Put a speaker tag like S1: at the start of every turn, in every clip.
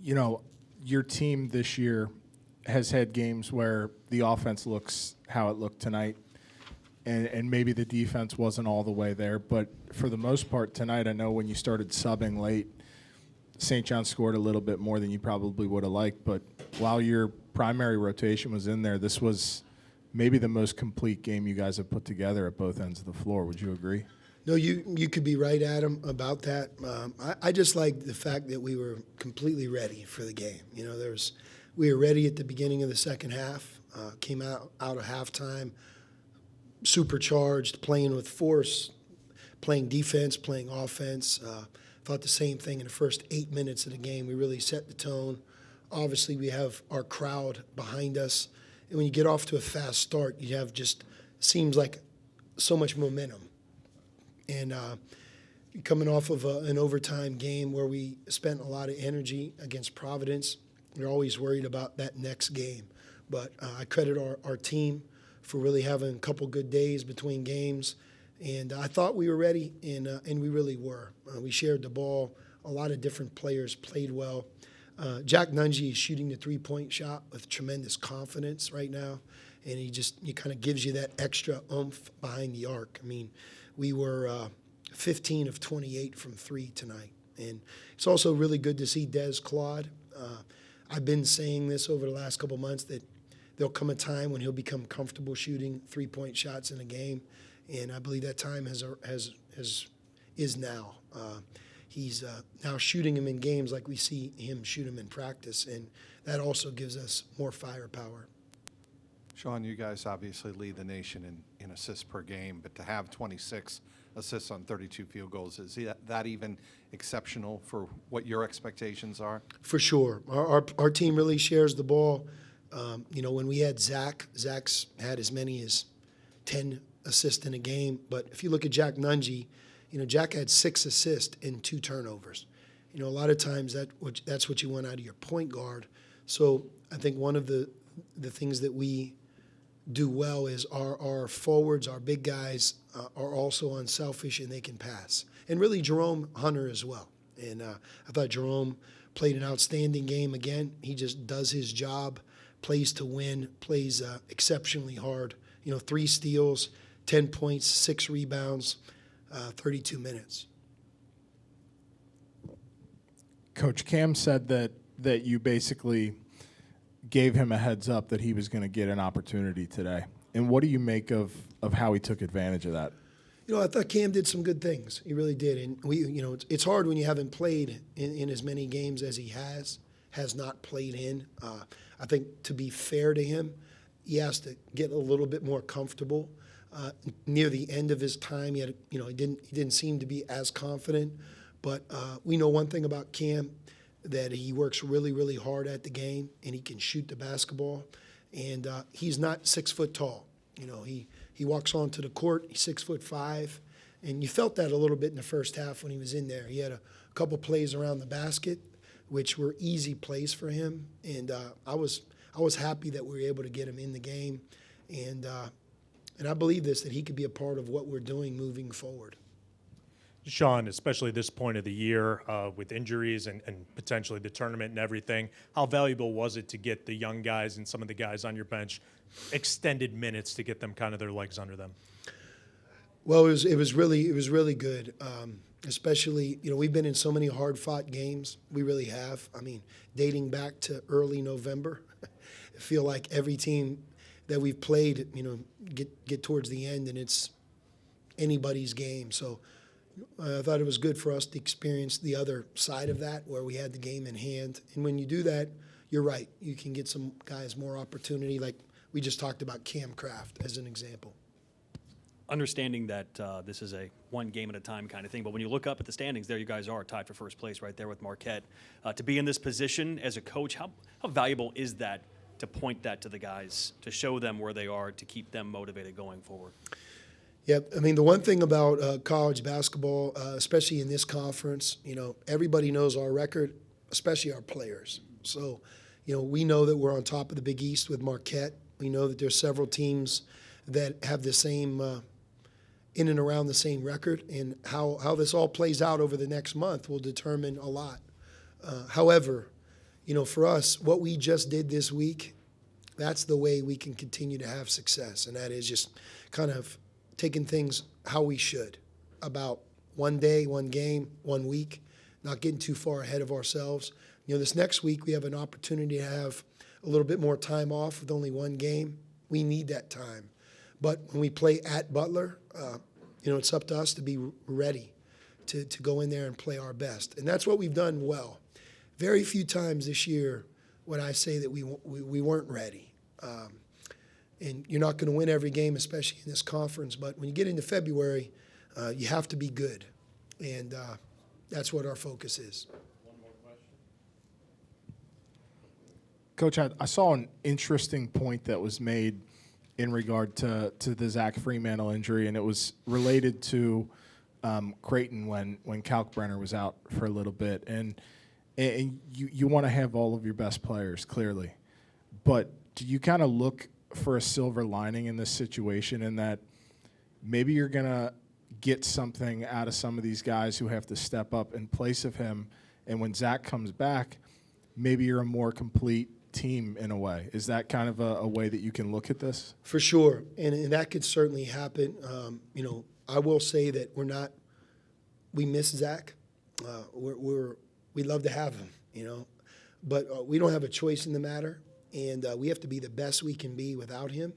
S1: you know, your team this year has had games where the offense looks how it looked tonight, and maybe the defense wasn't all the way there. But for the most part tonight, I know when you started subbing late, St. John scored a little bit more than you probably would have liked. But while your primary rotation was in there, this was maybe the most complete game you guys have put together at both ends of the floor. Would you agree?
S2: No, you could be right, Adam, about that. I just like the fact that we were completely ready for the game. You know, we were ready at the beginning of the second half, came out of halftime, supercharged, playing with force, playing defense, playing offense. Thought the same thing in the first 8 minutes of the game. We really set the tone. Obviously, we have our crowd behind us. And when you get off to a fast start, you have just seems like so much momentum. And coming off of an overtime game where we spent a lot of energy against Providence, we're always worried about that next game. But I credit our team for really having a couple good days between games. And I thought we were ready, and we really were. We shared the ball. A lot of different players played well. Jack Nunge is shooting the three-point shot with tremendous confidence right now, and he kind of gives you that extra oomph behind the arc. I mean, we were 15 of 28 from three tonight. And it's also really good to see Des Claude. I've been saying this over the last couple months that there'll come a time when he'll become comfortable shooting three-point shots in a game, and I believe that time is now. He's now shooting them in games like we see him shoot them in practice, and that also gives us more firepower.
S3: Sean, you guys obviously lead the nation in assists per game, but to have 26 assists on 32 field goals, is that even exceptional for what your expectations are?
S2: For sure. Our team really shares the ball. You know, when we had Zach's had as many as 10 assists in a game. But if you look at Jack Nunge, you know, Jack had 6 assists and 2 turnovers. You know, a lot of times that's what you want out of your point guard. So I think one of the things that we do well is our forwards, our big guys are also unselfish and they can pass. And really Jerome Hunter as well. And I thought Jerome played an outstanding game again. He just does his job, plays to win, plays exceptionally hard. You know, 3 steals, 10 points, 6 rebounds, 32 minutes.
S1: Coach Cam said that you basically gave him a heads up that he was going to get an opportunity today. And what do you make of how he took advantage of that?
S2: You know, I thought Cam did some good things. He really did. And you know, it's hard when you haven't played in as many games as he has not played in. I think to be fair to him, he has to get a little bit more comfortable. Near the end of his time, he didn't seem to be as confident. But we know one thing about Cam, that he works really, really hard at the game, and he can shoot the basketball. And he's not 6 foot tall. You know, he walks onto the court. He's 6'5", and you felt that a little bit in the first half when he was in there. He had a couple plays around the basket, which were easy plays for him. And I was happy that we were able to get him in the game. And I believe that he could be a part of what we're doing moving forward.
S4: Sean, especially this point of the year with injuries and potentially the tournament and everything, how valuable was it to get the young guys and some of the guys on your bench extended minutes to get them kind of their legs under them?
S2: Well, it was really good. Especially, you know, we've been in so many hard-fought games. We really have. I mean, dating back to early November, I feel like every team that we've played, you know, get towards the end and it's anybody's game. So I thought it was good for us to experience the other side of that, where we had the game in hand. And when you do that, you're right. You can get some guys more opportunity, like we just talked about Cam Kraft as an example.
S5: Understanding that this is a one game at a time kind of thing, but when you look up at the standings, there you guys are tied for first place right there with Marquette. To be in this position as a coach, how valuable is that to point that to the guys, to show them where they are, to keep them motivated going forward?
S2: Yeah, I mean, the one thing about college basketball, especially in this conference, you know, everybody knows our record, especially our players. So, you know, we know that we're on top of the Big East with Marquette. We know that there's several teams that have the same, in and around the same record, and how this all plays out over the next month will determine a lot. However, for us, what we just did this week, that's the way we can continue to have success. And that is just kind of taking things how we should, about one day, one game, 1 week, not getting too far ahead of ourselves. This next week we have an opportunity to have a little bit more time off with only one game. We need that time. But when we play at Butler, it's up to us to be ready to go in there and play our best. And that's what we've done well. Very few times this year would I say that we weren't ready. And you're not going to win every game, especially in this conference. But when you get into February, you have to be good. And that's what our focus is.
S1: Coach, I saw an interesting point that was made in regard to the Zach Fremantle injury, and it was related to Creighton when Kalkbrenner was out for a little bit. And you want to have all of your best players, clearly. But do you kind of look for a silver lining in this situation in that maybe you're going to get something out of some of these guys who have to step up in place of him, and when Zach comes back, maybe you're a more complete team in a way? Is that kind of a way that you can look at this?
S2: For sure, and that could certainly happen. I will say that we miss Zach. We'd love to have him, but we don't have a choice in the matter, and we have to be the best we can be without him.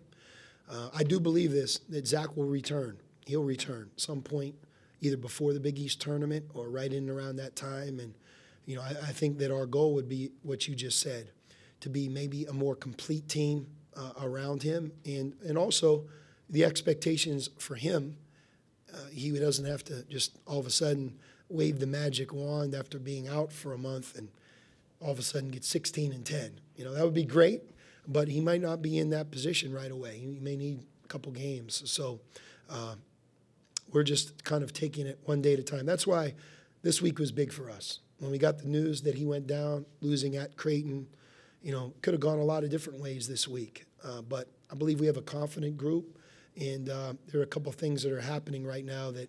S2: I do believe that Zach will return. He'll return at some point, either before the Big East tournament or right in and around that time. And, I think that our goal would be what you just said, to be maybe a more complete team around him. And also the expectations for him, he doesn't have to just all of a sudden wave the magic wand after being out for a month and all of a sudden get 16 and 10. That would be great, but he might not be in that position right away. He may need a couple games. So we're just kind of taking it one day at a time. That's why this week was big for us. When we got the news that he went down, losing at Creighton, could have gone a lot of different ways this week. But I believe we have a confident group, and there are a couple of things that are happening right now that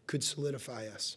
S2: could solidify us.